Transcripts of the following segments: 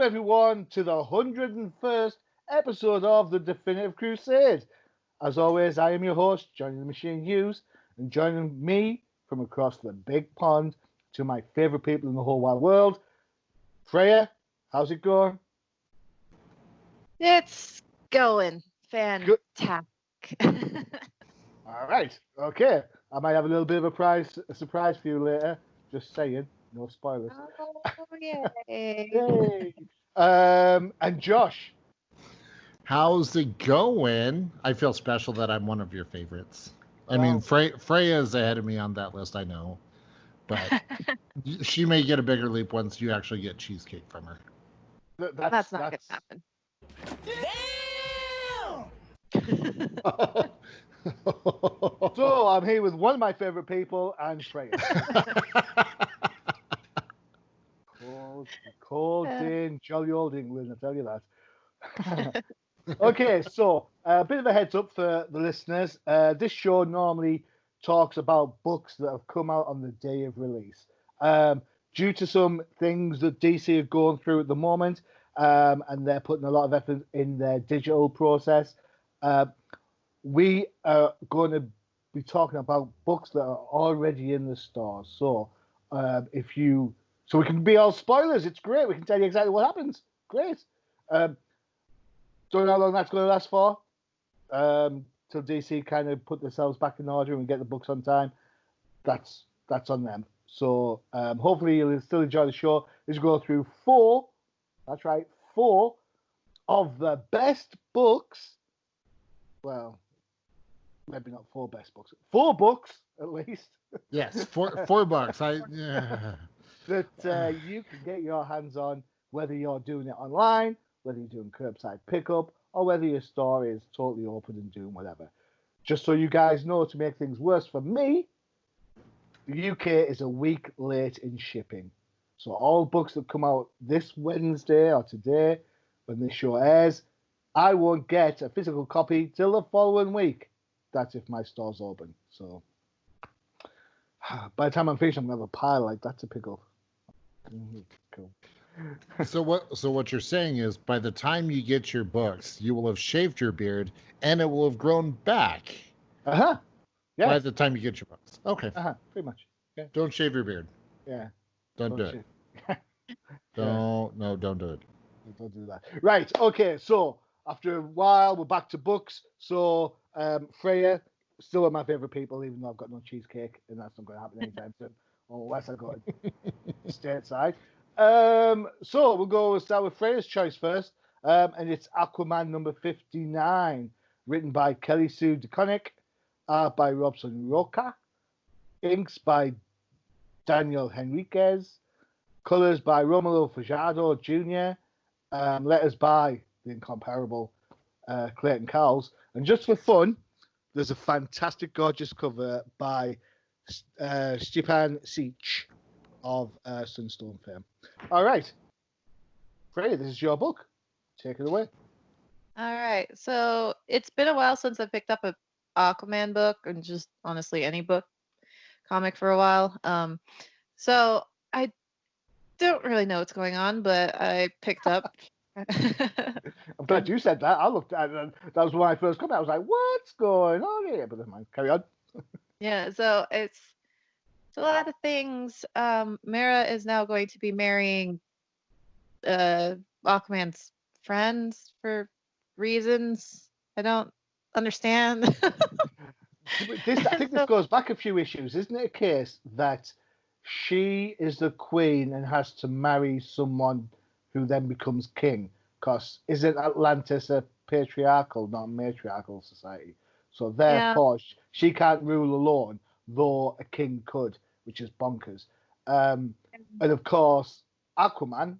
everyone, to the 101st episode of the Definitive Crusade. As always, I am your host, Johnny the Machine Hughes, and joining me from across the big pond to my favourite people in the whole wide world, Freyja. How's it going? It's going fantastic. All right, okay. I might have a little bit of a surprise for you later. Just saying, no spoilers. Oh, yay. Yay! And Josh. How's it going? I feel special that I'm one of your favorites. I mean, Freyja is ahead of me on that list, I know. But she may get a bigger leap once you actually get cheesecake from her. That's not going to happen. Damn! So, I'm here with one of my favorite people, and Freyja. Cold in jolly old England, I tell you that. Okay, so a bit of a heads up for the listeners. This show normally talks about books that have come out on the day of release. Due to some things that DC are going through at the moment, and they're putting a lot of effort in their digital process, we are going to be talking about books that are already in the stores. So so we can be all spoilers. It's great. We can tell you exactly what happens. Great. Don't know how long that's going to last for. Till DC kind of put themselves back in order and we get the books on time. That's on them. So hopefully you'll still enjoy the show. Let's go through four of the best books. Well, maybe not four best books. 4 books at least. Yes, four bucks. That you can get your hands on, whether you're doing it online, whether you're doing curbside pickup, or whether your store is totally open and doing whatever. Just so you guys know, to make things worse for me, the UK is a week late in shipping. So all books that come out this Wednesday or today, when this show airs, I won't get a physical copy till the following week. That's if my store's open. So by the time I'm finished, I'm going to have a pile like that to pick up. Cool. So what you're saying is, by the time you get your books, you will have shaved your beard and it will have grown back. Yeah. By the time you get your books. Okay. Pretty much. Okay. Don't shave your beard. Yeah. Don't do it. Don't do it. Don't do that. Right. Okay. So after a while, we're back to books. So Freyja, still one of my favorite people, even though I've got no cheesecake, and that's not going to happen anytime soon, unless I go stateside. So we'll start with Freyja's choice first, and it's Aquaman number 59, written by Kelly Sue DeConnick, art by Robson Roca, inks by Daniel Henriquez, colors by Romulo Fajardo Jr., letters by the incomparable Clayton Cowles, and just for fun, there's a fantastic, gorgeous cover by Stepan Sic of Sunstone fame. All right. Freyja, this is your book. Take it away. All right. So it's been a while since I picked up an Aquaman book, and just honestly any comic for a while. So I don't really know what's going on, but I picked up. I'm glad you said that. I looked at it, and that was when I first come out. I was like, what's going on here? But never mind. Carry on. Yeah, so it's a lot of things. Mera is now going to be marrying Aquaman's friends for reasons I don't understand. I think this goes back a few issues. Isn't it a case that she is the queen and has to marry someone who then becomes king? Because isn't Atlantis a patriarchal, not a matriarchal society? So therefore, she can't rule alone, though a king could, which is bonkers. And of course, Aquaman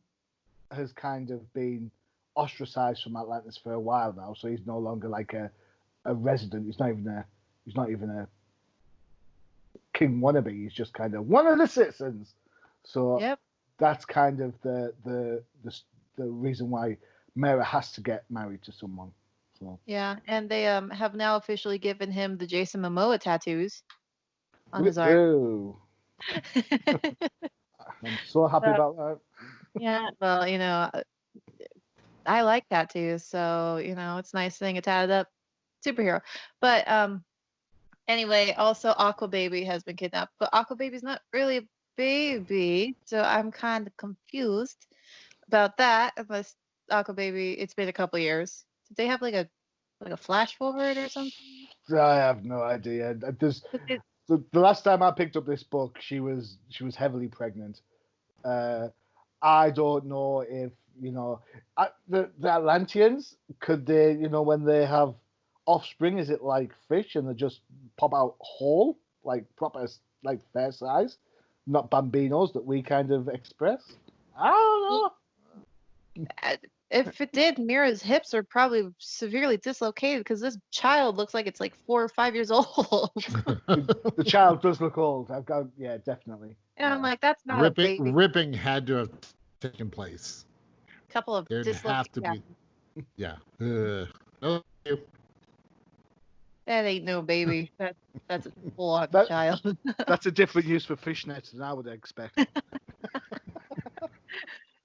has kind of been ostracized from Atlantis for a while now, so he's no longer like a resident. He's not even a king wannabe. He's just kind of one of the citizens. So that's kind of the reason why Mera has to get married to someone. So. Yeah, and they have now officially given him the Jason Momoa tattoos on his arm. I'm so happy about that. Yeah, well, I like tattoos, so it's nice seeing a tatted up superhero. But anyway, also Aqua Baby has been kidnapped, but Aqua Baby's not really a baby, so I'm kind of confused about that. Unless Aqua Baby, it's been a couple years. Did they have like a flash forward or something? I have no idea. The last time I picked up this book, she was heavily pregnant. I don't know if the Atlanteans, could they, when they have offspring, is it like fish and they just pop out whole, like proper, like fair size, not bambinos that we kind of express? I don't know. If it did, Mira's hips are probably severely dislocated because this child looks like it's like 4 or 5 years old. The child does look old. Yeah, definitely. And I'm like, that's not a baby. Ripping had to have taken place. Couple of There'd have to be. Yeah. Okay. That ain't no baby. That's a full-on child. That's a different use for fishnets than I would expect.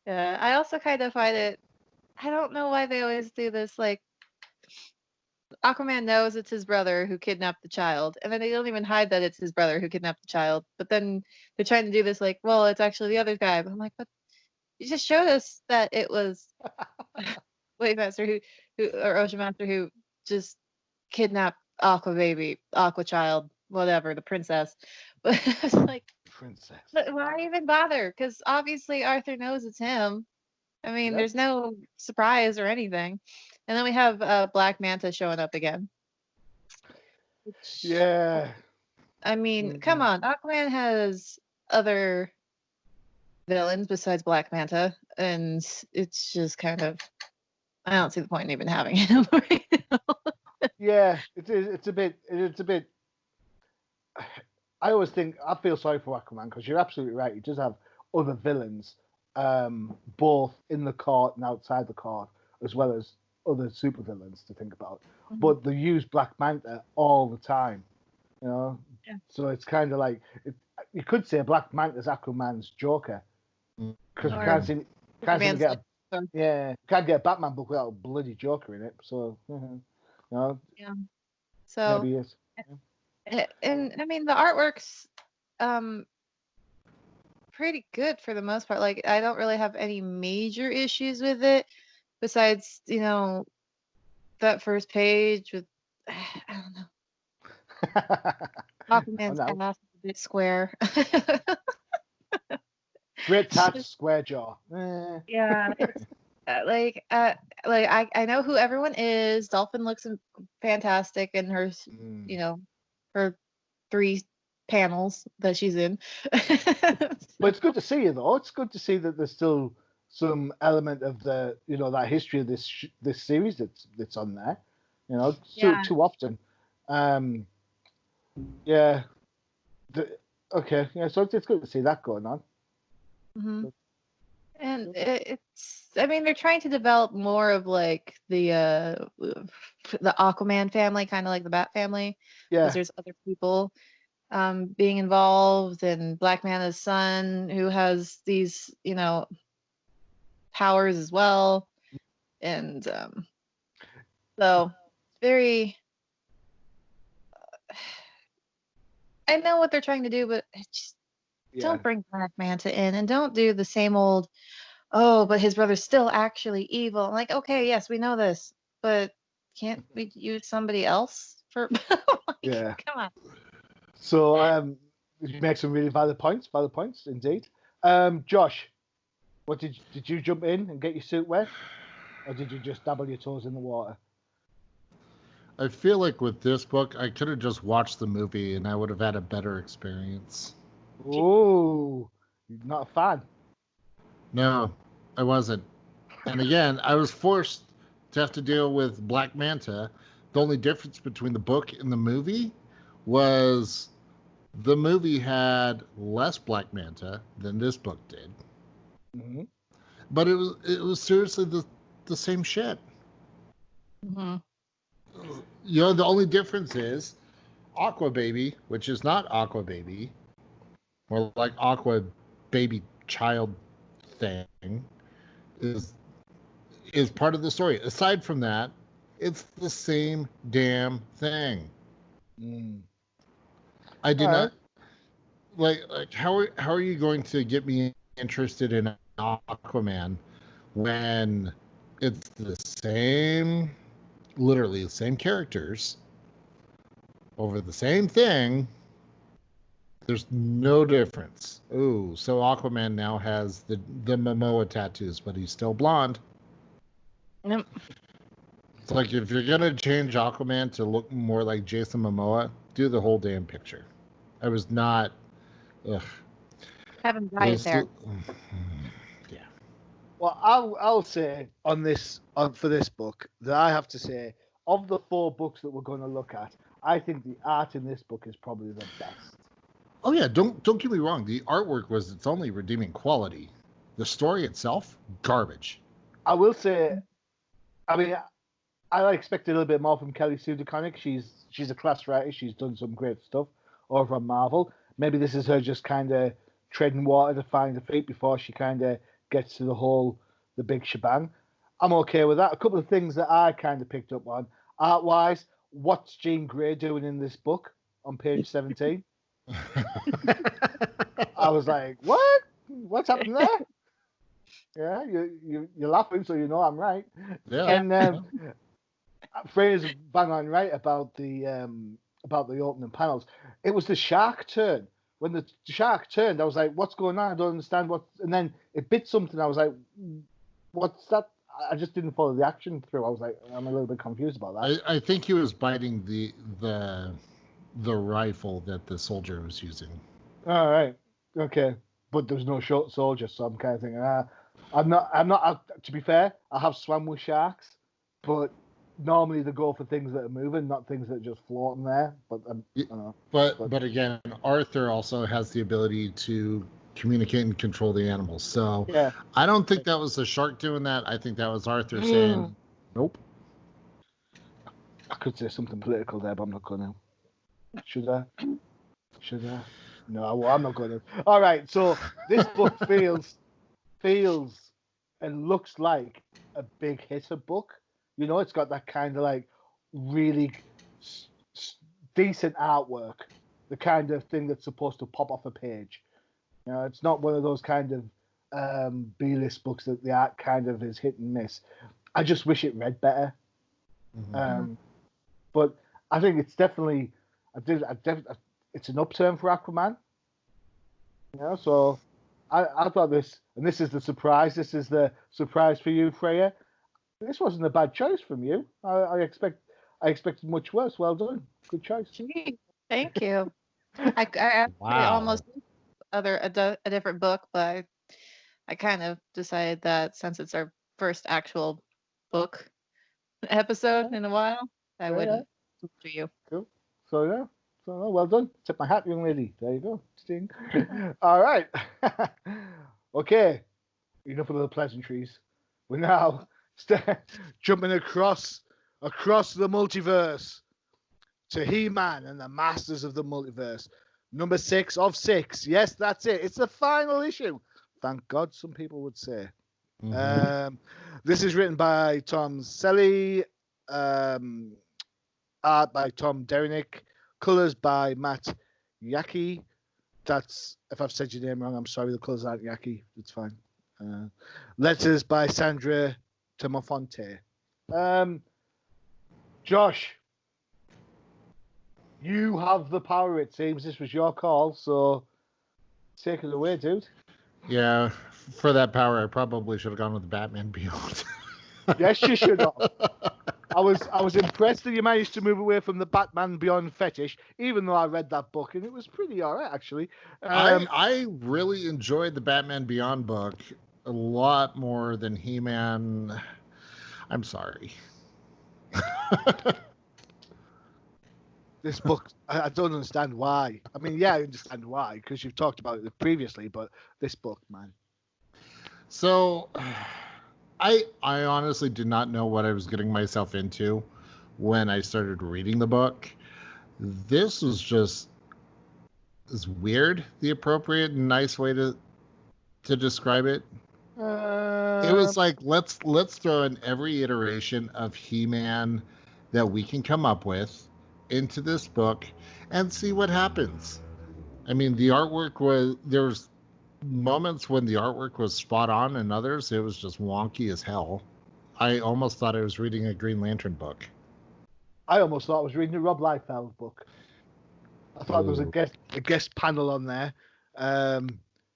Yeah, I also kind of find it. I don't know why they always do this. Like, Aquaman knows it's his brother who kidnapped the child, and then they don't even hide that it's his brother who kidnapped the child. But then they're trying to do this, like, well, it's actually the other guy. But I'm like, but you just showed us that it was Wavemaster or Ocean Master who just kidnapped Aqua Child, whatever, the princess. But it's like, princess. Why even bother? Because obviously Arthur knows it's him. I mean, there's no surprise or anything. And then we have Black Manta showing up again. Yeah. I mean, come on. Aquaman has other villains besides Black Manta, and it's just kind of, I don't see the point in even having him right now. Yeah, it's a bit. I always think I feel sorry for Aquaman because you're absolutely right. He does have other villains, both in the court and outside the court, as well as other supervillains to think about. Mm-hmm. But they use Black Manta all the time, Yeah. So it's kind of like you could say Black Manta's Aquaman's Joker, because you can't get a Batman book without a bloody Joker in it. So Yeah. So maybe yes. And I mean, the artwork's pretty good for the most part. Like, I don't really have any major issues with it, besides that first page with I don't know. Aquaman's ass is a bit square. Great touch, square jaw. Yeah. I know who everyone is. Dolphin looks fantastic in her, her 3 panels that she's in. But it's good to see you, though. It's good to see that there's still some element of the, that history of this series that's on there. Too often. Yeah. Okay. Yeah. So it's good to see that going on. Mm-hmm. And they're trying to develop more of like the Aquaman family, kind of like the Bat family. Yeah. Because there's other people being involved, and Black Manta's son who has these, powers as well. And so very. I know what they're trying to do, but just don't bring Black Manta in, and don't do the same old, but his brother's still actually evil. I'm like, okay, yes, we know this, but can't we use somebody else for? Come on. So you make some really valid points indeed. Josh, what did you jump in and get your suit wet, or did you just dabble your toes in the water? I feel like with this book, I could have just watched the movie and I would have had a better experience. Oh, you're not a fan? No, I wasn't. And again, I was forced to have to deal with Black Manta. The only difference between the book and the movie was the movie had less Black Manta than this book did. Mm-hmm. But it was seriously the same shit. Mm-hmm. The only difference is Aqua Baby, which is not Aqua Baby, or like Aqua Baby Child thing, is is part of the story. Aside from that, it's the same damn thing. I did not like how are you going to get me interested in Aquaman when it's the same, literally the same characters over the same thing? There's no difference. Ooh, so Aquaman now has the Momoa tattoos, but he's still blonde. Nope. It's like, if you're gonna change Aquaman to look more like Jason Momoa, do the whole damn picture. I was not. Ugh. Haven't died there. Yeah. Well, I'll say for this book that I have to say, of the 4 books that we're going to look at, I think the art in this book is probably the best. Oh yeah, don't get me wrong. The artwork was its only redeeming quality. The story itself, garbage. I will say, I mean, I expected a little bit more from Kelly Sue DeConnick. She's a class writer. She's done some great stuff over on Marvel. Maybe this is her just kind of treading water to find her feet before she kind of gets to the big shebang. I'm okay with that. A couple of things that I kind of picked up on. Art-wise, what's Jean Grey doing in this book on page 17? I was like, what? What's happening there? Yeah, you're laughing, so you know I'm right. Yeah. And Freyja's bang on right about the opening panels. It was the shark turn. When the shark turned, I was like, what's going on? I don't understand what. And then it bit something. I was like, what's that? I just didn't follow the action through. I was like, I'm a little bit confused about that. I think he was biting the rifle that the soldier was using. All right, okay, but there's no short soldier, so I'm kind of thinking, I'm not. To be fair, I have swam with sharks, but normally they go for things that are moving, not things that are just floating there. But I don't know. But again, Arthur also has the ability to communicate and control the animals. So yeah, I don't think that was the shark doing that. I think that was Arthur saying, nope. I could say something political there, but I'm not going to. Should I? No, I'm not going to. All right, so this book feels and looks like a big hitter book. You know, it's got that kind of like really decent artwork, the kind of thing that's supposed to pop off a page. You know, it's not one of those kind of B-list books that the art kind of is hit and miss. I just wish it read better. Mm-hmm. But I think it's definitely, it's an upturn for Aquaman. You know, so I thought this, and this is the surprise. This is the surprise for you, Freyja. This wasn't a bad choice from you. I expected much worse. Well done. Good choice. Gee, thank you. I actually almost a different book, but I kind of decided that since it's our first actual book episode in a while, I wouldn't do you. Cool. So well done. Tip my hat, young lady. There you go. Sting. All right. Okay. Enough of the pleasantries. We're now jumping across the multiverse to He-Man and the Masters of the Multiverse. Number 6 of 6. Yes, that's it. It's the final issue. Thank God, some people would say. Mm-hmm. This is written by Tom Selly, art by Tom Derenick, colors by Matt Yaki. That's, if I've said your name wrong, I'm sorry. The colors aren't Yaki. It's fine. Letters by Sandra Tomafonte. Josh, you have the power, it seems. This was your call, so take it away, dude. Yeah, for that power, I probably should have gone with the Batman Beyond. Yes, you should have. I was impressed that you managed to move away from the Batman Beyond fetish, even though I read that book and it was pretty all right, actually. I really enjoyed the Batman Beyond book a lot more than He-Man. I'm sorry. This book, I don't understand why. I mean, yeah, I understand why, because you've talked about it previously, but this book, man. So, I honestly did not know what I was getting myself into when I started reading the book. This was just is weird, the appropriate and nice way to describe it. It was like let's throw in every iteration of He-Man that we can come up with into this book and see what happens. I mean, the artwork was there's moments when the artwork was spot on, and others it was just wonky as hell. I almost thought I was reading a Green Lantern book. I almost thought I was reading a Rob Liefeld book. I thought there was a guest panel on there.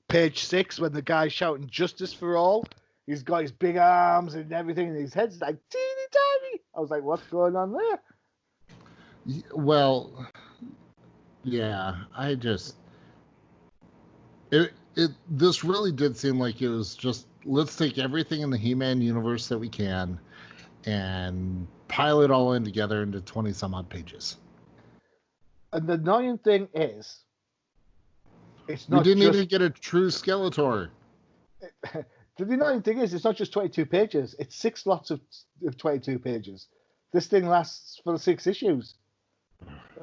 Page 6, when the guy's shouting "Justice for all," he's got his big arms and everything, and his head's like teeny tiny. I was like, "What's going on there?" Well, yeah, this really did seem like it was just let's take everything in the He-Man universe that we can and pile it all in together into 20 some odd pages. And the annoying thing is, it's not. We didn't even get a true Skeletor. The annoying thing is, it's not just 22 pages. It's 6 lots of 22 pages. This thing lasts for 6 issues.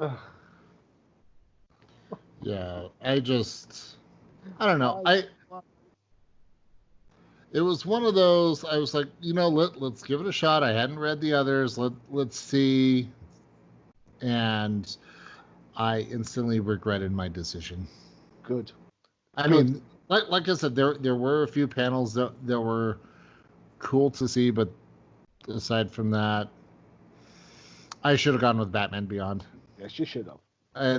Ugh. Yeah, I don't know. It was one of those. I was like, let's give it a shot. I hadn't read the others. Let's see. And I instantly regretted my decision. Good. I mean, like I said, there were a few panels that were cool to see, but aside from that, I should have gone with Batman Beyond. Yes, you should have.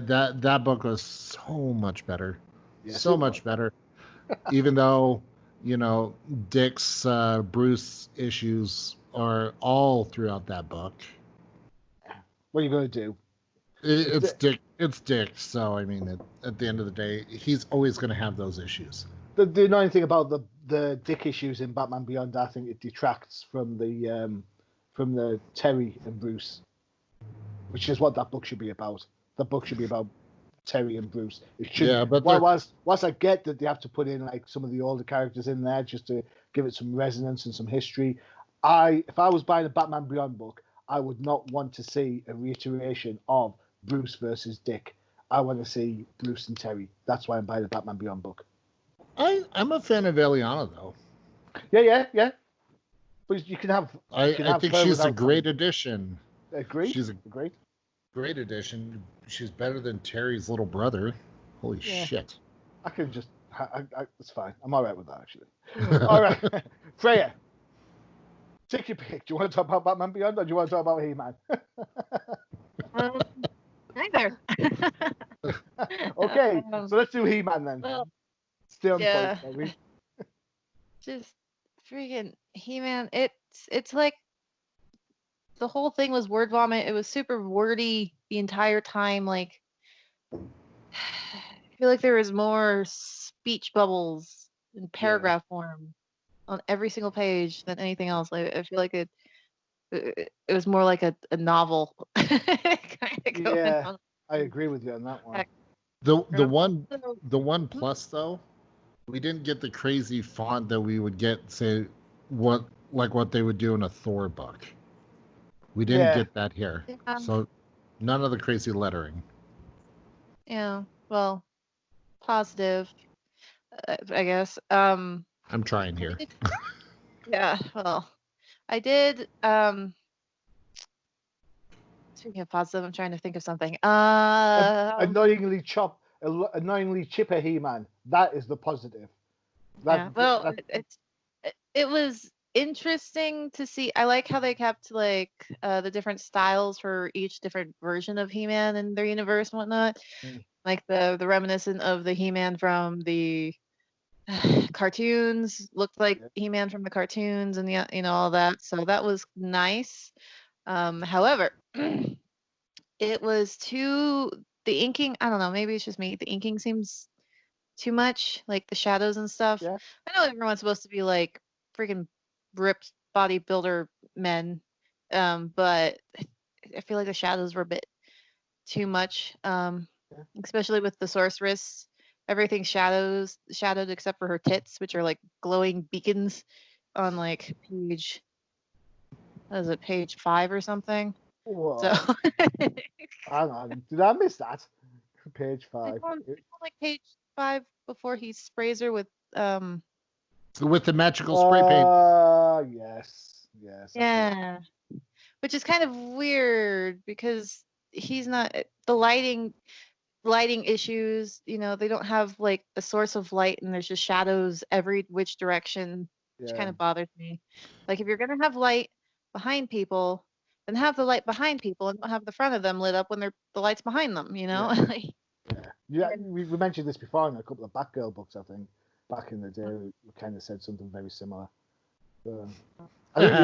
That book was so much better. Yes, so much better. Even though, Dick's Bruce issues are all throughout that book. What are you going to do? It's Dick. So, I mean, at the end of the day, he's always going to have those issues. The annoying thing about the Dick issues in Batman Beyond, I think it detracts from the Terry and Bruce, which is what that book should be about. The book should be about Terry and Bruce. It should. Yeah, but whilst I get that they have to put in like some of the older characters in there just to give it some resonance and some history, if I was buying a Batman Beyond book, I would not want to see a reiteration of Bruce versus Dick. I want to see Bruce and Terry. That's why I'm buying the Batman Beyond book. I'm a fan of Eliana though. Yeah. But you can have. I think she's a great addition. Agreed. She's a great addition. She's better than Terry's little brother. Holy shit. I can just. It's fine. I'm all right with that, actually. All right. Freyja, take your pick. Do you want to talk about Batman Beyond or do you want to talk about He-Man? Neither. Okay, so let's do He-Man then. Well, Stay on point, baby. Just freaking He-Man. It's like the whole thing was word vomit. It was super wordy the entire time. Like, I feel like there was more speech bubbles in paragraph form on every single page than anything else. Like, I feel like it was more like a novel. Yeah, I agree with you on that one. The one plus though, we didn't get the crazy font that we would get, say, what they would do in a Thor book. We didn't get that here. Yeah. So none of the crazy lettering. Yeah, well, positive, I guess. I'm trying here. Yeah, well, I did. Speaking of positive, I'm trying to think of something. Annoyingly chipper He-Man. That is the positive. It was interesting to see. I like how they kept like the different styles for each different version of He-Man in their universe and whatnot. Like the reminiscent of the He-Man from the cartoons looked like He-Man from the cartoons, and all that. So that was nice. However, it was the inking. I don't know. Maybe it's just me. The inking seems too much, like the shadows and stuff. Yeah. I know everyone's supposed to be like freaking ripped bodybuilder men, but I feel like the shadows were a bit too much, especially with the sorceress. Everything's shadowed except for her tits, which are like glowing beacons on like page 5 or something. Whoa. So hang on, did I miss that? Page 5. Like page 5 before he sprays her with With the magical spray paint. Yes. Yeah. Which is kind of weird because he's not the lighting issues, they don't have like a source of light and there's just shadows every which direction, which kind of bothers me. Like if you're gonna have light behind people, then have the light behind people and don't have the front of them lit up when the light's behind them, We mentioned this before in a couple of Batgirl books, I think, back in the day. We kind of said something very similar. I think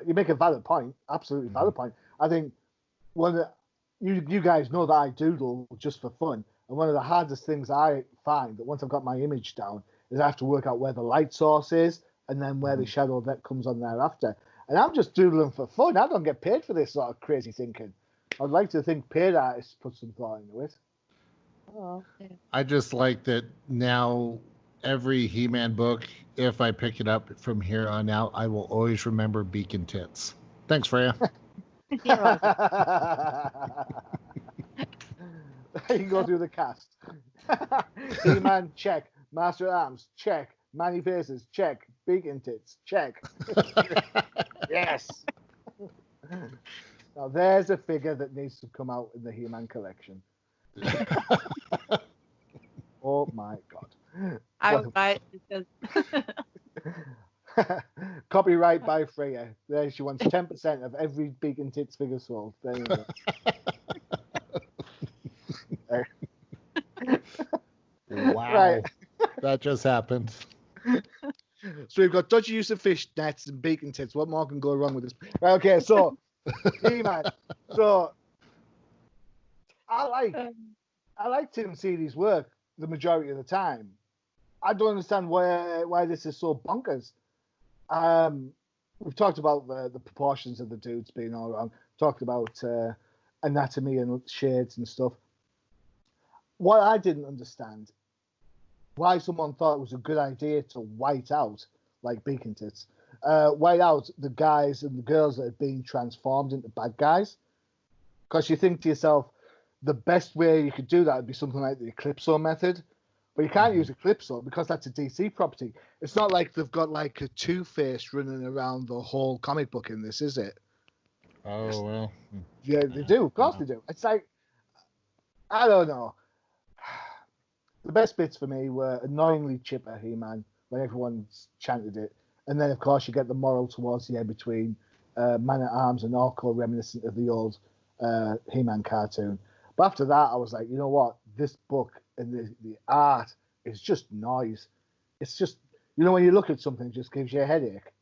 you make a valid point, absolutely valid point. I think you guys know that I doodle just for fun, and one of the hardest things I find that once I've got my image down is I have to work out where the light source is and then where the shadow that comes on thereafter. And I'm just doodling for fun. I don't get paid for this sort of crazy thinking. I'd like to think paid artists put some thought into it. Oh, yeah. I just like that now every He-Man book, if I pick it up from here on out, I will always remember Beacon Tits. Thanks, Freyja. You're welcome. You can go through the cast. He-Man, check. Master at Arms, check. Manny Faces, check. Beacon Tits, check. Yes. Now there's a figure that needs to come out in the He-Man collection. Oh my God. I would buy it because Copyright by Freyja. There, she wants 10% of every Beacon Tits figure sold. There you go. Wow. Right. That just happened. So we've got dodgy use of fish nets and Beacon Tits. What more can go wrong with this? Right, okay, so He-Man. So I like Tim Seeley's work the majority of the time. I don't understand why this is so bonkers. We've talked about the proportions of the dudes being all wrong. Talked about anatomy and shades and stuff. What I didn't understand, why someone thought it was a good idea to white out, like Beacon Tits, white out the guys and the girls that are being transformed into bad guys. Because you think to yourself, the best way you could do that would be something like the Eclipso method. But you can't use Eclipso because that's a DC property. It's not like they've got like a Two-Face running around the whole comic book in this, is it? Oh, well. Yeah, they do. Of course they do. It's like, I don't know. The best bits for me were annoyingly chipper He-Man when everyone's chanted it. And then, of course, you get the moral towards the end between Man-at-Arms and Orko, reminiscent of the old He-Man cartoon. But after that, I was like, you know what? This book and the art is just noise. It's just, when you look at something, it just gives you a headache.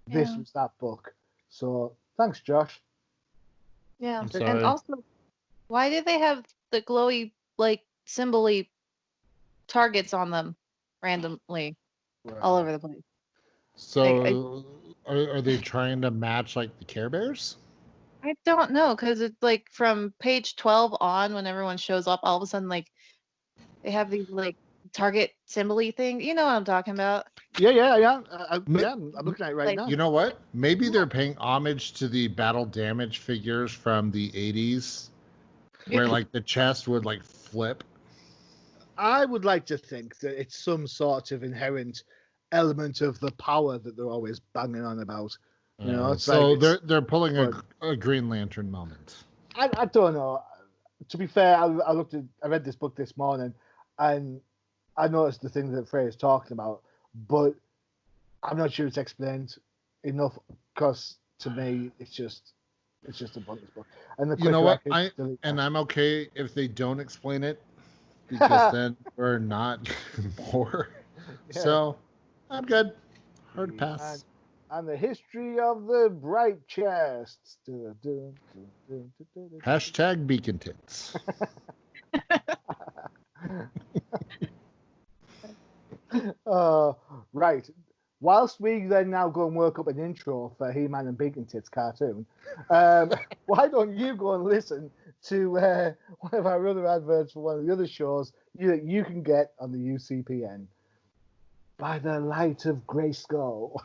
Yeah. This was that book. So, thanks, Josh. Yeah. And also, why did they have the glowy, like, symbol-y targets on them randomly all over the place? So, are they trying to match, like, the Care Bears? I don't know, because it's like from page 12 on, when everyone shows up, all of a sudden, like, they have these, like, target symbol-y thing. You know what I'm talking about? Yeah. I'm looking at it right now. You know what? Maybe they're paying homage to the Battle Damage figures from the 80s, where, like, the chest would, like, flip. I would like to think that it's some sort of inherent element of the power that they're always banging on about. It's so like they're pulling a Green Lantern moment. I don't know. To be fair, I read this book this morning, and I noticed the things that Frey is talking about, but I'm not sure it's explained enough because to me it's just a bonus book. And you know what? I'm okay if they don't explain it, because then we're not more. Yeah. So I'm good. Hard pass. And the history of the bright chests. Hashtag Beacon Tits. Right. Whilst we then now go and work up an intro for He-Man and Beacon Tits cartoon, why don't you go and listen to one of our other adverts for one of the other shows that you can get on the UCPN. By the light of Grayskull.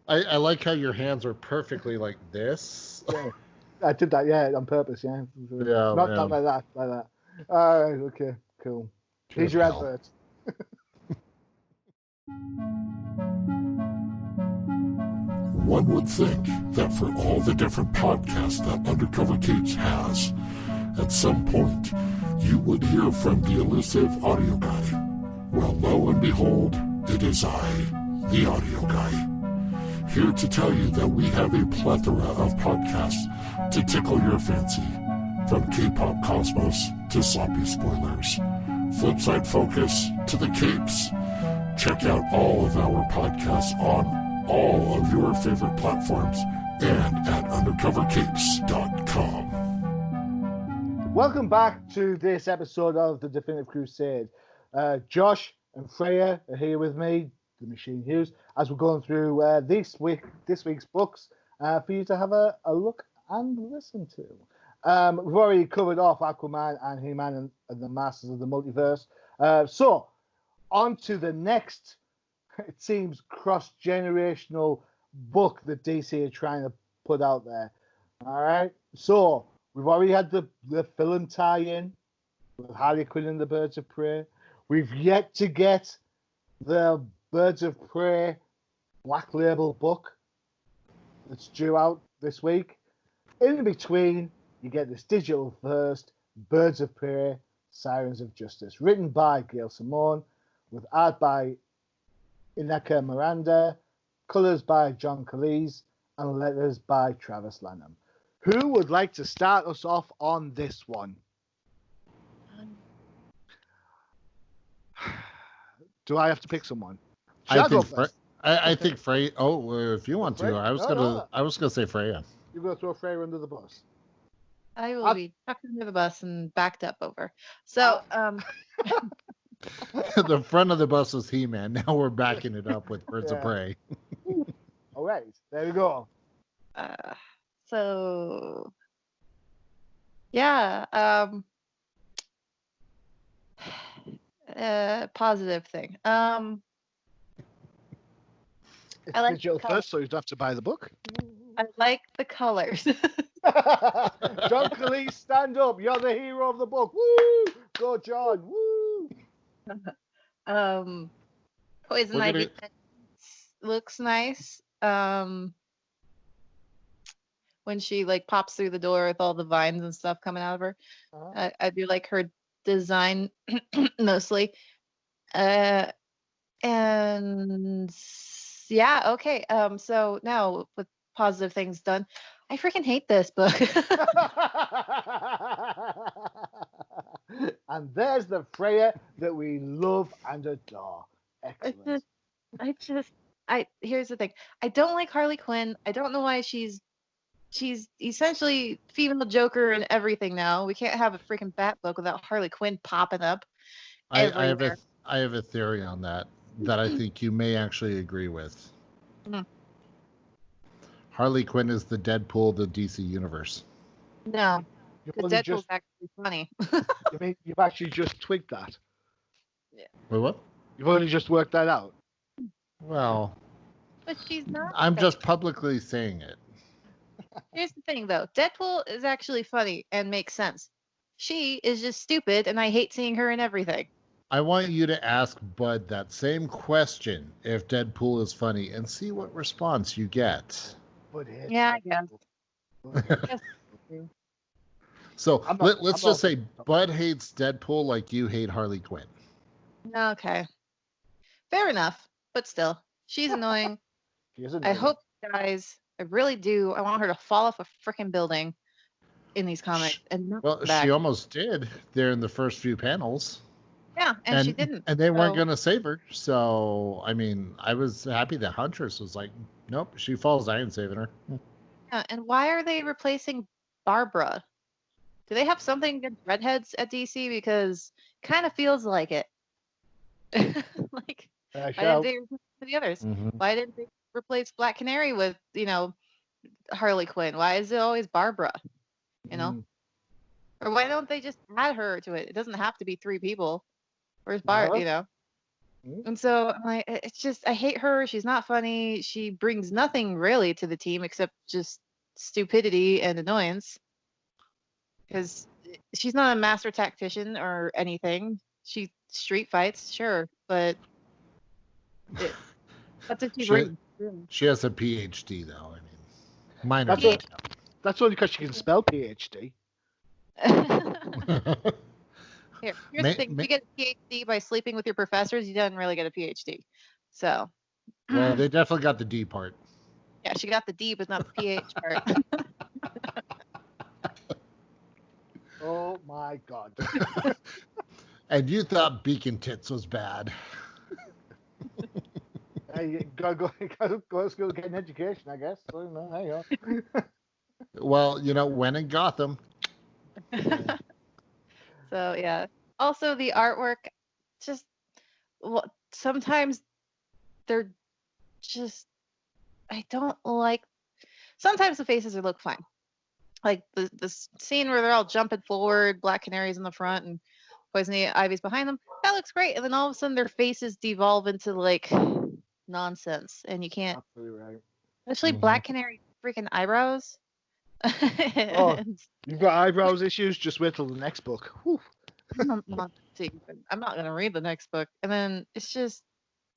I like how your hands are perfectly like this. Yeah, I did that, on purpose, yeah. Not like that. All right, okay, cool. Here's your advert. One would think that for all the different podcasts that Undercover Capes has, at some point you would hear from the elusive audio guy. Well, lo and behold, it is I, the audio guy, here to tell you that we have a plethora of podcasts to tickle your fancy, from K-pop cosmos to sloppy spoilers, Flipside Focus to the Capes. Check out all of our podcasts on all of your favorite platforms and at undercovercapes.com. Welcome back to this episode of the Definitive Crusade. Josh and Freyja are here with me, the Machine Hughes, as we're going through this week's books for you to have a look and listen to. We've already covered off Aquaman and He-Man and the Masters of the Multiverse. So, on to the next, it seems, cross-generational book that DC are trying to put out there. All right? So, we've already had the film tie-in with Harley Quinn and the Birds of Prey. We've yet to get the Birds of Prey Black Label book that's due out this week. In between, you get this digital first, Birds of Prey, Sirens of Justice, written by Gail Simone, with art by Inaka Miranda, colours by John Cleese, and letters by Travis Lanham. Who would like to start us off on this one? Do I have to pick someone? I think Frey. Oh, if you want to, I was gonna say Freyja. You're gonna throw Freyja under the bus. I will be chucked under the bus and backed up over. So, The front of the bus was He-Man. Now we're backing it up with Birds of Prey. All right, there we go. So, yeah. Positive thing. It's I like digital first, so you don't have to buy the book. I like the colors. John Cleese, stand up. You're the hero of the book. Woo! Go, John. Woo! Poison Ivy looks nice. When she like pops through the door with all the vines and stuff coming out of her, I do like her design mostly. And yeah, okay. So now with positive things done, I freaking hate this book. And there's the Freyja that we love and adore. Excellent. Here's the thing. I don't like Harley Quinn. I don't know why she's essentially female Joker and everything now. We can't have a freaking Bat book without Harley Quinn popping up everywhere. I have a theory on that I think you may actually agree with. Mm. Harley Quinn is the Deadpool of the DC universe. No, because Deadpool's actually funny. You mean you've actually just twigged that? Yeah. Wait, what? You've only just worked that out? Well, But she's not. I'm just publicly saying it. Here's the thing, though. Deadpool is actually funny and makes sense. She is just stupid, and I hate seeing her in everything. I want you to ask Bud that same question if Deadpool is funny and see what response you get. Yeah, I guess. So let's just say Bud hates Deadpool like you hate Harley Quinn. Okay. Fair enough, but still. She's annoying. I hope she dies. I really do. I want her to fall off a freaking building in these comics. She almost did there in the first few panels. Yeah, and she didn't. And they weren't going to save her. So, I mean, I was happy that Huntress was like, nope, she falls. I ain't saving her. Yeah, and why are they replacing Barbara? Do they have something against redheads at DC? Because kind of feels like it. Like, why didn't they replace the others? Mm-hmm. Why didn't they replace Black Canary with, Harley Quinn? Why is it always Barbara? Or why don't they just add her to it? It doesn't have to be 3 people. Where's Barbara, And so I'm like, it's just, I hate her. She's not funny. She brings nothing really to the team except just stupidity and annoyance. Because she's not a master tactician or anything. She street fights, sure, but That's if she She, reads. she has a PhD, though. I mean, minor. That's what. That's only because she can spell PhD. Here's the thing: if you get a PhD by sleeping with your professors, you don't really get a PhD. So. Well, they definitely got the D part. Yeah, she got the D, but not the PH part. Oh my God. And you thought Beacon Tits was bad. Hey, you gotta go to school, get an education, I guess. So, there you go. Well, when in Gotham. So yeah. Also, the artwork, just sometimes they're just. I don't like. Sometimes the faces look fine, like the scene where they're all jumping forward, Black Canary's in the front and Poison Ivy's behind them. That looks great, and then all of a sudden their faces devolve into like nonsense, and you can't. Absolutely right. Especially Black Canary freaking eyebrows. Oh, you've got eyebrows issues. Just wait till the next book. Whew. I'm not gonna read the next book, and then it's just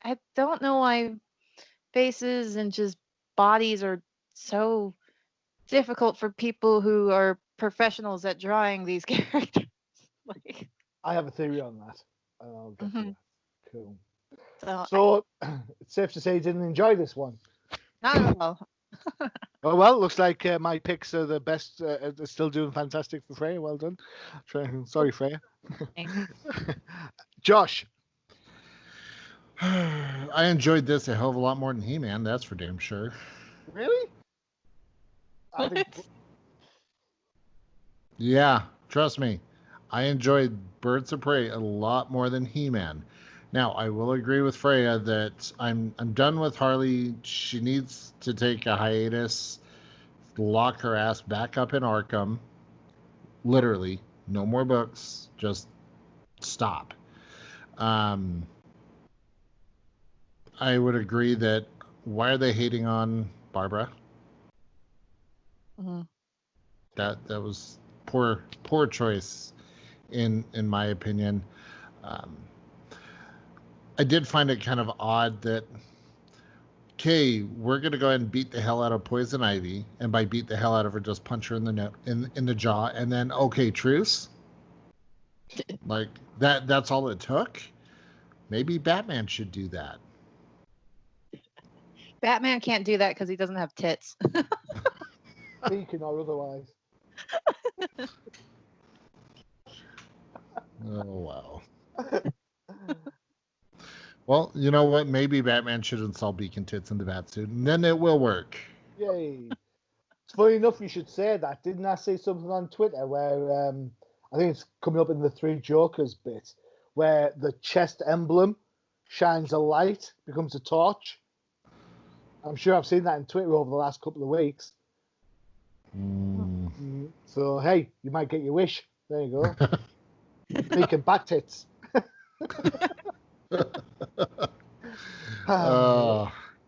I don't know why faces and just bodies are so difficult for people who are professionals at drawing these characters. Like, I have a theory on that. I'll get to that. Cool. So it's safe to say you didn't enjoy this one. not at all. Oh, well, it looks like my picks are the best. They're still doing fantastic for Freyja. Well done. Sorry, Freyja. Josh. I enjoyed this a hell of a lot more than He-Man, that's for damn sure. Really? Yeah, trust me. I enjoyed Birds of Prey a lot more than He-Man. Now, I will agree with Freyja that I'm done with Harley. She needs to take a hiatus, lock her ass back up in Arkham. Literally, no more books. Just stop. I would agree that why are they hating on Barbara? Mm-hmm. That was poor choice, in my opinion. I did find it kind of odd that, okay, we're gonna go ahead and beat the hell out of Poison Ivy, and by beat the hell out of her, just punch her in the jaw, and then okay, truce. Like that's all it took. Maybe Batman should do that. Batman can't do that because he doesn't have tits. Speaking or otherwise. Oh wow. Well, you know what? Maybe Batman should install Beacon Tits in the Batsuit, and then it will work. Yay. It's funny enough you should say that. Didn't I see something on Twitter where I think it's coming up in the Three Jokers bit, where the chest emblem shines a light, becomes a torch. I'm sure I've seen that in Twitter over the last couple of weeks. So, hey, you might get your wish. There you go. Beacon back tits.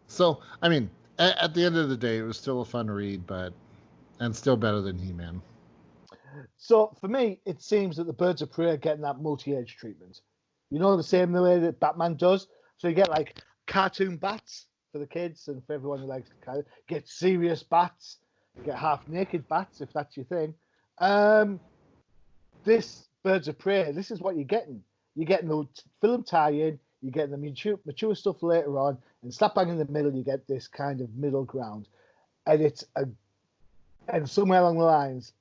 So, I mean, at the end of the day, it was still a fun read, and still better than He-Man. So, for me, it seems that the Birds of Prey are getting that multi-age treatment. You know, the same way that Batman does. So you get, like, cartoon bats for the kids and for everyone who likes to get serious bats. You get half-naked bats, if that's your thing. This Birds of Prey, this is what you're getting. You're getting the film tie-in, you're getting the mature stuff later on, and slap bang in the middle, you get this kind of middle ground. And and somewhere along the lines,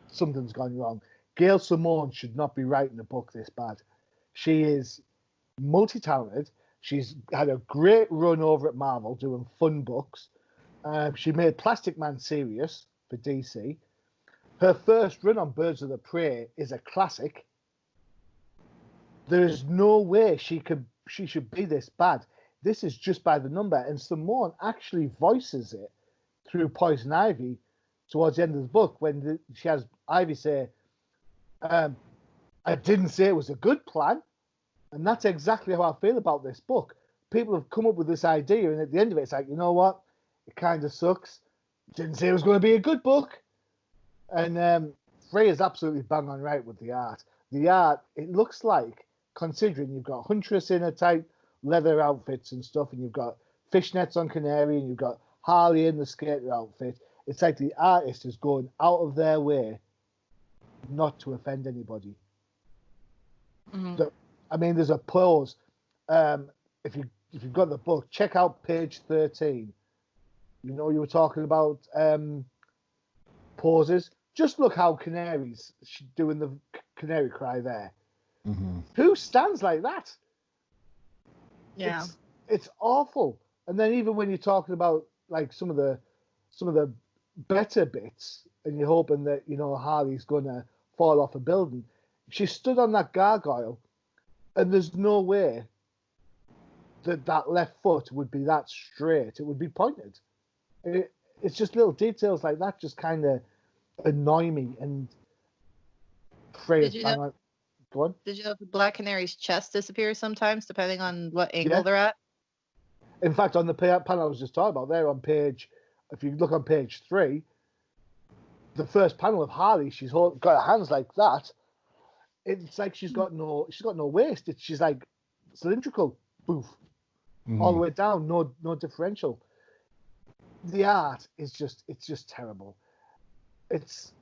something's gone wrong. Gail Simone should not be writing a book this bad. She is multi-talented. She's had a great run over at Marvel doing fun books. She made Plastic Man serious for DC. Her first run on Birds of the Prey is a classic. There is no way she should be this bad. This is just by the number. And Simone actually voices it through Poison Ivy towards the end of the book when she has Ivy say, I didn't say it was a good plan. And that's exactly how I feel about this book. People have come up with this idea, and at the end of it, it's like, you know what? It kind of sucks. Didn't say it was going to be a good book. And Freyja's absolutely bang on right with the art. The art, it looks like, considering you've got Huntress in a tight leather outfits and stuff, and you've got fishnets on Canary, and you've got Harley in the skater outfit. It's like the artist is going out of their way not to offend anybody. Mm-hmm. I mean, there's a pose. If you've got the book, check out page 13. You know, you were talking about poses. Just look how Canary's doing the canary cry there. Mm-hmm. Who stands like that? Yeah. It's awful. And then even when you're talking about like some of the better bits, and you're hoping that, you know, Harley's gonna fall off a building, she stood on that gargoyle, and there's no way that left foot would be that straight. It would be pointed. It's just little details like that just kind of annoy me. And Did you know, go on. Did you know the Black Canary's chest disappears sometimes depending on what angle they're at? In fact, on the panel I was just talking about there on page, if you look on page 3, the first panel of Harley, she's got her hands like that. It's like she's got no waist. She's like cylindrical, boof, all the way down, no differential. The art is just terrible. It's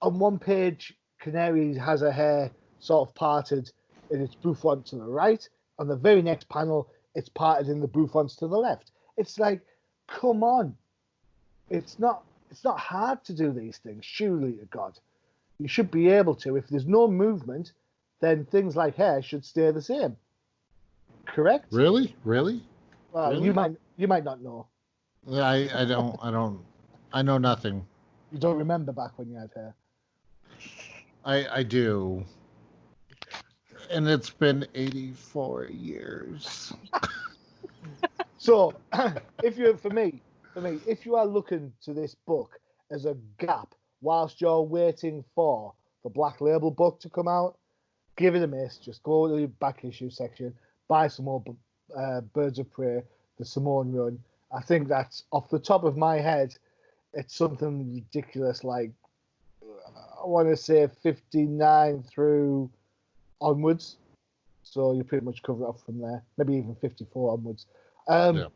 on one page, Canary has her hair sort of parted in its bouffant to the right. On the very next panel, it's parted in the bouffants to the left. It's like, come on. It's not hard to do these things, surely to God. You should be able to. If there's no movement, then things like hair should stay the same. Correct? Really? Well, Really? You might not know. I know nothing. You don't remember back when you had hair. I do. And it's been 84 years. So, if you are looking to this book as a gap whilst you're waiting for the Black Label book to come out, give it a miss. Just go to the back issue section, buy some more Birds of Prey, the Simone run. I think that's, off the top of my head, it's something ridiculous like, I want to say 59 through onwards. So you pretty much cover it up from there. Maybe even 54 onwards. Yeah.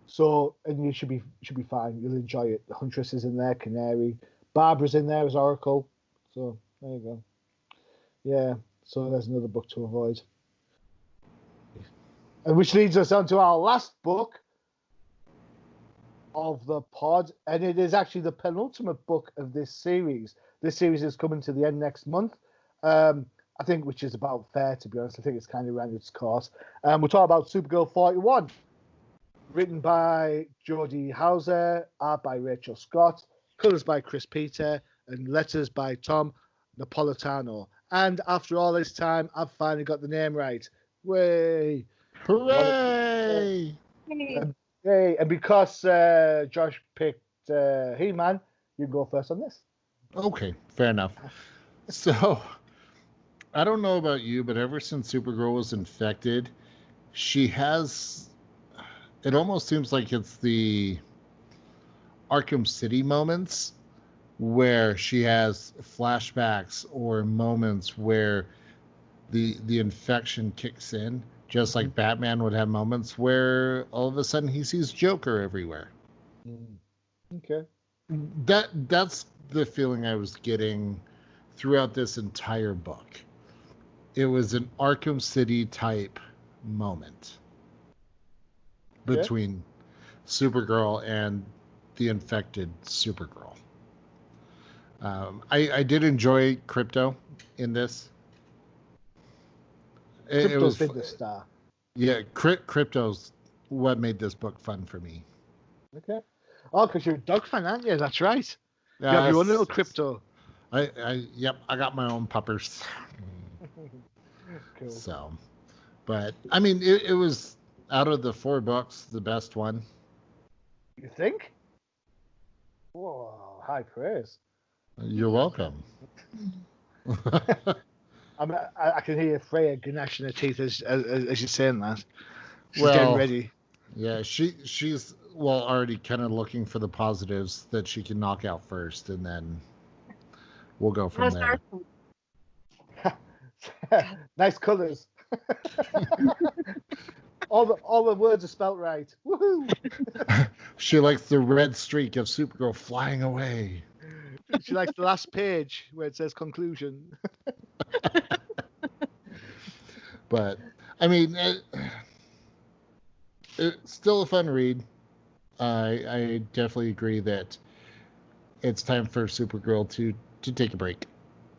So, and you should be fine. You'll enjoy it. The Huntress is in there, Canary. Barbara's in there as Oracle. So there you go. Yeah. So there's another book to avoid. And which leads us on to our last book of the pod, and it is actually the penultimate book of this series. This series is coming to the end next month. I think, which is about fair, to be honest. I think it's kind of ran its course. We're talking about Supergirl 41, written by Jodie Hauser, art by Rachel Scott, colours by Chris Peter, and letters by Tom Napolitano. And after all this time, I've finally got the name right. Way! Hooray! Hey, and because Josh picked He-Man, you can go first on this. Okay, fair enough. So, I don't know about you, but ever since Supergirl was infected, she has... It almost seems like it's the Arkham City moments where she has flashbacks or moments where the infection kicks in, just like Batman would have moments where all of a sudden he sees Joker everywhere. Okay. That's the feeling I was getting throughout this entire book. It was an Arkham City type moment between Supergirl and the infected Supergirl. I did enjoy Crypto in this. Crypto's been the star. Yeah, Crypto's what made this book fun for me. Okay. Oh, because you're a dog fan, aren't you? That's right. You have your own little Crypto. Yep, I got my own puppers. Cool. So, but I mean, it was out of the 4 books the best one. You think? Whoa, high praise. You're welcome. I can hear Freyja gnashing her teeth as you're saying that. She's Well, getting ready. Yeah, she's already kind of looking for the positives that she can knock out first, and then we'll go from there. Nice colors. all the words are spelt right. Woohoo! She likes the red streak of Supergirl flying away. She likes the last page where it says conclusion. But I mean, it's still a fun read. I definitely agree that it's time for Supergirl to take a break.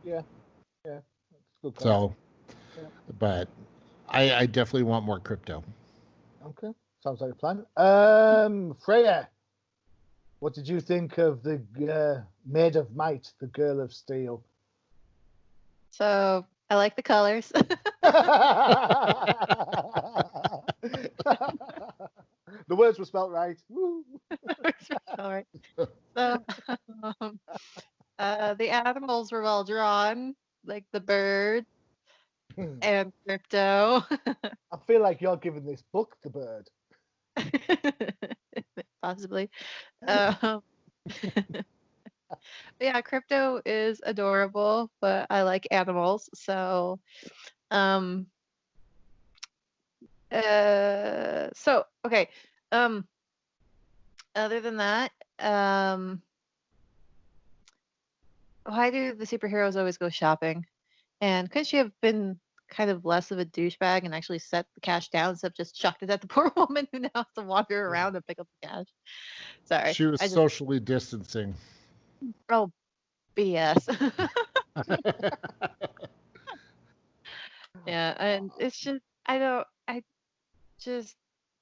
Yeah. That's good call. So, Yeah. but I definitely want more Crypto. Okay, sounds like a plan. Freyja, what did you think of the Maid of Might, the Girl of Steel? So I like the colors. The words were spelt right. Woo. All right. So the animals were well drawn, like the bird and Crypto. I feel like you're giving this book the bird. Possibly. But yeah, Crypto is adorable, but I like animals, so okay. Other than that, why do the superheroes always go shopping? And could she have been kind of less of a douchebag and actually set the cash down instead of just chucked it at the poor woman who now has to wander around and pick up the cash? Sorry. She was socially distancing. Oh, BS. Yeah, and it's just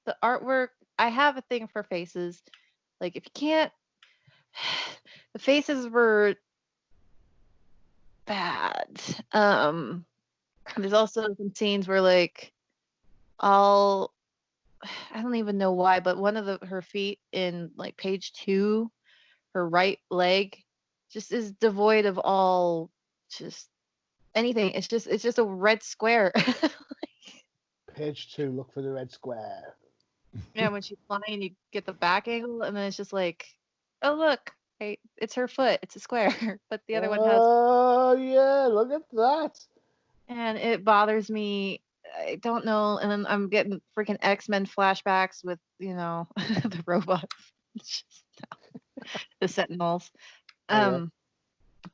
the artwork. I have a thing for faces. Like if you can't, the faces were bad. There's also some scenes where like I don't even know why, but one of her feet in like page 2, her right leg just is devoid of all just anything. It's just a red square. Page 2, look for the red square. Yeah, when she's flying, you get the back angle, and then it's just like, oh look, hey, it's her foot. It's a square, but the other one has. Oh yeah, look at that. And it bothers me. I don't know. And then I'm getting freaking X-Men flashbacks with the robots, the Sentinels. Yeah.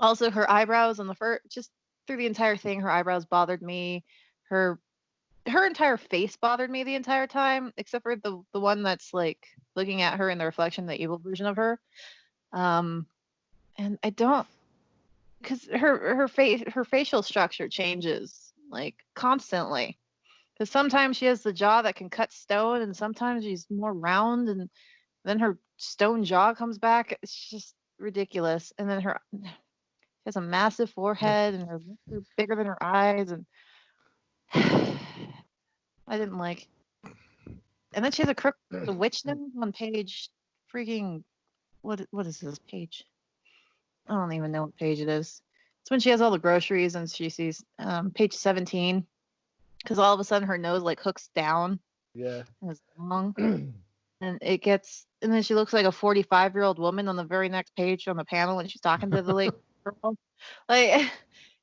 Also, her eyebrows on the just through the entire thing, her eyebrows bothered me. Her entire face bothered me the entire time, except for the one that's like looking at her in the reflection, the evil version of her. And I don't, because her facial structure changes like constantly. Because sometimes she has the jaw that can cut stone, and sometimes she's more round, and then her stone jaw comes back. It's just ridiculous. And then she has a massive forehead, and her lips are bigger than her eyes, and I didn't like. And then she has the witch nose on page freaking what is this page? I don't even know what page it is. It's when she has all the groceries and she sees page 17, because all of a sudden her nose like hooks down. Yeah. And it's long. And then she looks like a 45-year-old woman on the very next page on the panel when she's talking to the late girl. Like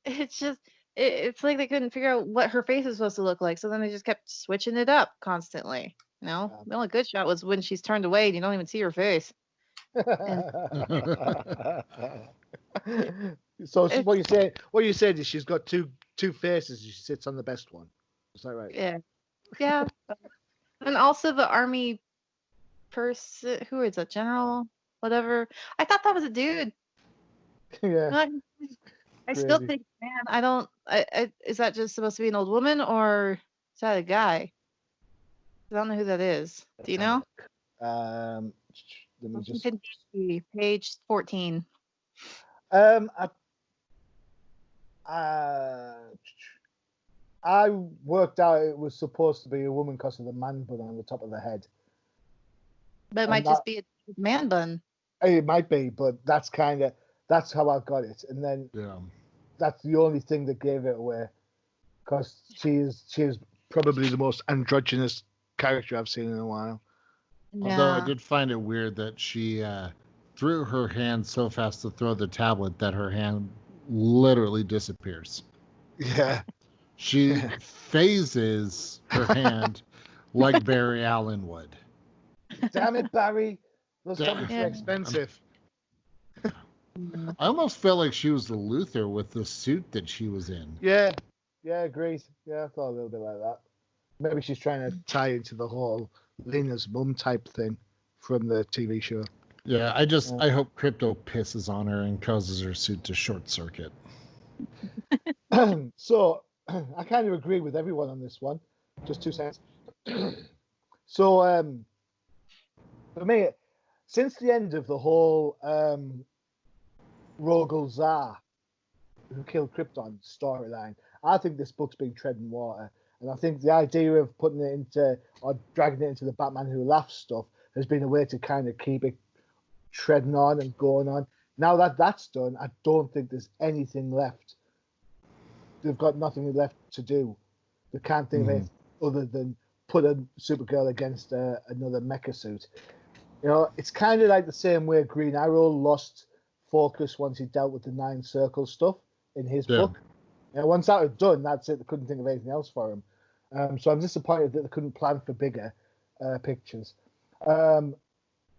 it's just it's like they couldn't figure out what her face is supposed to look like, so then they just kept switching it up constantly. The only good shot was when she's turned away and you don't even see her face. So what you said is she's got two faces. She sits on the best one. Is that right? Yeah. And also the army person, who is that, general, whatever. I thought that was a dude. Yeah. I still think, man, I don't. Is that just supposed to be an old woman, or is that a guy? I don't know who that is. Do you know? Let me just. Page 14. I worked out it was supposed to be a woman because of the man bun on the top of the head. But it might just be a man bun. It might be, but that's how I got it. And then that's the only thing that gave it away, because she is probably the most androgynous character I've seen in a while. Yeah. Although I did find it weird that she threw her hand so fast to throw the tablet that her hand literally disappears. Yeah. She phases her hand Like Barry Allen would. Damn it, Barry. Those Damn. comics Yeah. are expensive. I almost felt like she was the Luther with the suit that she was in. Yeah, agreed. Yeah, I thought a little bit like that. Maybe she's trying to tie into the whole Lena's mum type thing from the TV show. Yeah, I hope Crypto pisses on her and causes her suit to short circuit. So, I kind of agree with everyone on this one. Just 2 cents. So, for me, since the end of the whole Rogol Zar, who killed Krypton storyline, I think this book's been treading water. And I think the idea of putting it into, or dragging it into the Batman Who Laughs stuff has been a way to kind of keep it treading on and going on. Now that that's done, I don't think there's anything left. They've got nothing left to do. They can't think of it other than put a Supergirl against another mecha suit. You know, it's kind of like the same way Green Arrow lost focus once he dealt with the 9 Circle stuff in his book. You know, once that was done, that's it. They couldn't think of anything else for him. So I'm disappointed that they couldn't plan for bigger pictures.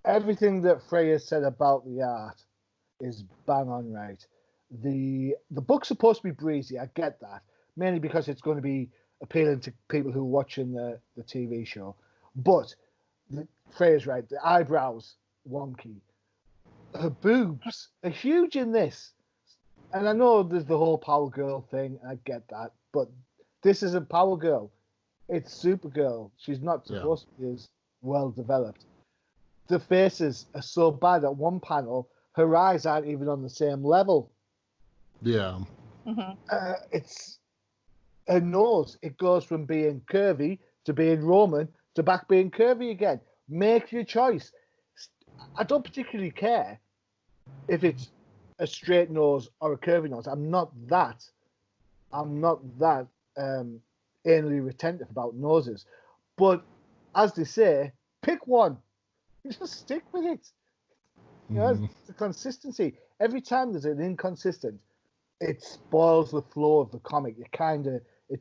Everything that Freyja said about the art is bang on right. The book's supposed to be breezy. I get that, mainly because it's going to be appealing to people who are watching the TV show. But Freyja's right. The eyebrows wonky. Her boobs are huge in this. And I know there's the whole Power Girl thing. I get that. But this isn't Power Girl. It's Supergirl. She's not supposed to be as well developed. The faces are so bad at one panel, her eyes aren't even on the same level. Yeah. It's her nose. It goes from being curvy to being Roman to back being curvy again. Make your choice. I don't particularly care if it's a straight nose or a curvy nose. I'm not that anally retentive about noses. But as they say, pick one. Just stick with it. You know, it's the consistency. Every time there's an inconsistent, it spoils the flow of the comic. It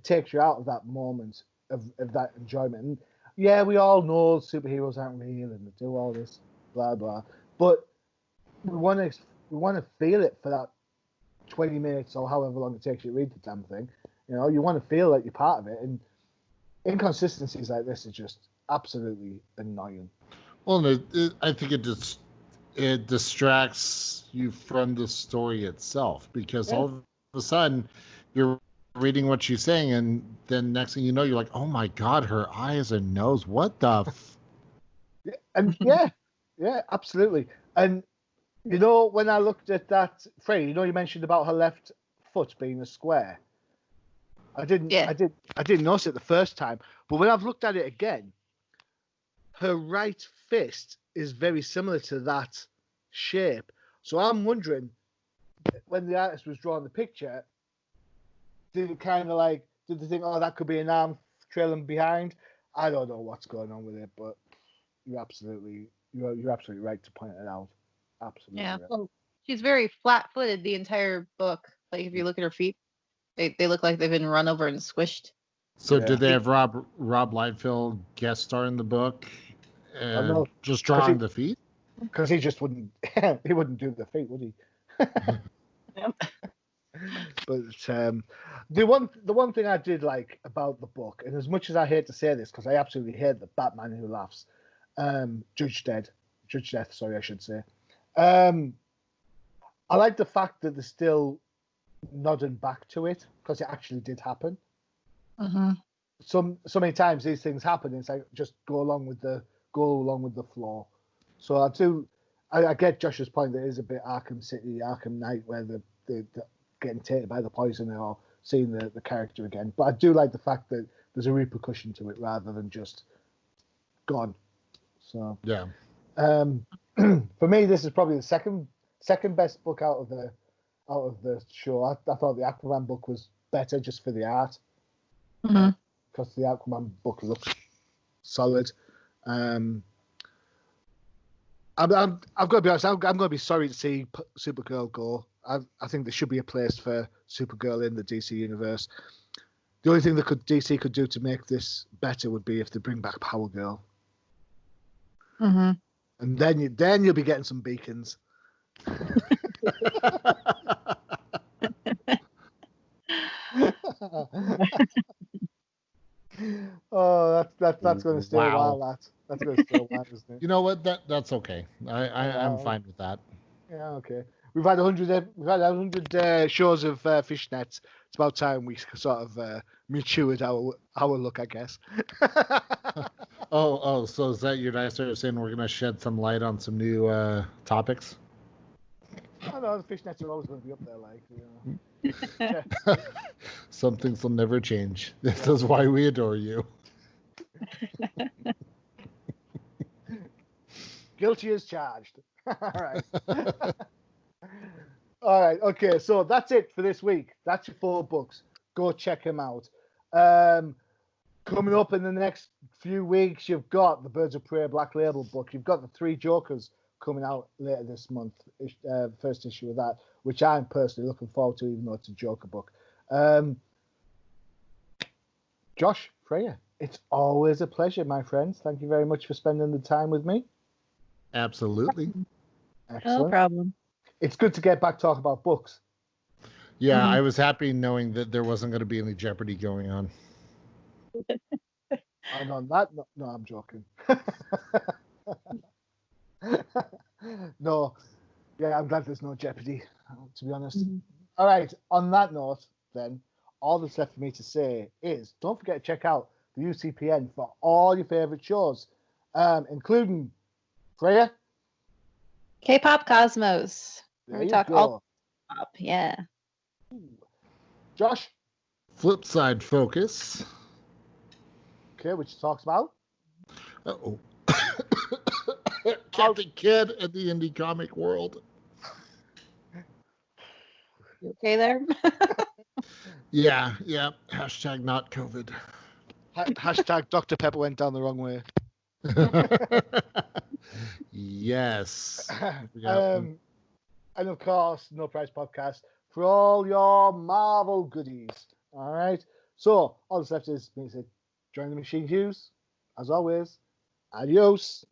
takes you out of that moment of that enjoyment. And yeah, we all know superheroes aren't real and they do all this blah blah. But we want to feel it for that 20 minutes or however long it takes you to read the damn thing. You know, you want to feel like you're part of it. And inconsistencies like this are just absolutely annoying. Well, I think it distracts you from the story itself, because all of a sudden you're reading what she's saying, and then next thing you know, you're like, oh my God, her eyes and nose, what the yeah, absolutely. And you know, when I looked at that Freyja, you know, you mentioned about her left foot being a square. I didn't notice it the first time, but when I've looked at it again, her right fist is very similar to that shape. So I'm wondering, when the artist was drawing the picture, did they think, oh, that could be an arm trailing behind? I don't know what's going on with it, but you're absolutely right to point it out. Absolutely. Yeah. Right. Well, she's very flat-footed the entire book. Like if you look at her feet, they look like they've been run over and squished. So did they have Rob Liefeld guest star in the book and just drawing the feet? Because he just wouldn't. He wouldn't do the feet, would he? But the one thing I did like about the book, and as much as I hate to say this, because I absolutely hate the Batman Who Laughs, Judge Death, sorry, I should say. I like the fact that they're still nodding back to it, because it actually did happen. So many times these things happen, and it's like just go along with the flow. So I get Josh's point that it is a bit Arkham City, Arkham Knight, where they're getting tainted by the poison or seeing the character again. But I do like the fact that there's a repercussion to it rather than just gone. So yeah. For me, this is probably the second best book out of the show. I thought the Aquaman book was better just for the art, because the Aquaman book looks solid. I've got to be honest. I'm going to be sorry to see Supergirl go. I think there should be a place for Supergirl in the DC universe. The only thing that DC could do to make this better would be if they bring back Power Girl, Mm-hmm. and then you'll be getting some beacons. Oh, that's going to stay a while. That's going to stay a while, isn't it? You know what? That's okay. I'm fine with that. Yeah, okay. We've had 100 shows of fishnets. It's about time we sort of matured our look, I guess. So is that your nice way of saying we're gonna shed some light on some new topics? I know the fishnets are always going to be up there, like, you know. Some things will never change. This is why we adore you. Guilty as charged. All right. All right. Okay. So that's it for this week. That's your 4 books. Go check them out. Coming up in the next few weeks, you've got the Birds of Prey Black Label book. You've got the 3 Jokers coming out later this month. First issue of that, which I'm personally looking forward to, even though it's a Joker book. Josh, Freyja, it's always a pleasure, my friends. Thank you very much for spending the time with me. Absolutely. Excellent. No problem. It's good to get back talking about books. Yeah, I was happy knowing that there wasn't going to be any Jeopardy going on. And on that, no, I'm joking. No, yeah, I'm glad there's no Jeopardy, to be honest. Mm-hmm. All right, on that note, then, all that's left for me to say is don't forget to check out the UCPN for all your favorite shows, including Freyja. K-pop Cosmos. There We you talk go. all pop. Yeah. Josh, Flipside Focus. okay, which talks about Uh-oh. Captain Kidd in the indie comic world. You okay there? Yeah. Hashtag not COVID. hashtag Dr. Pepper went down the wrong way. Yes. And of course, No Price Podcast for all your Marvel goodies. All right. So all that's left is me to say, join the machine, Hughes. As always, adios.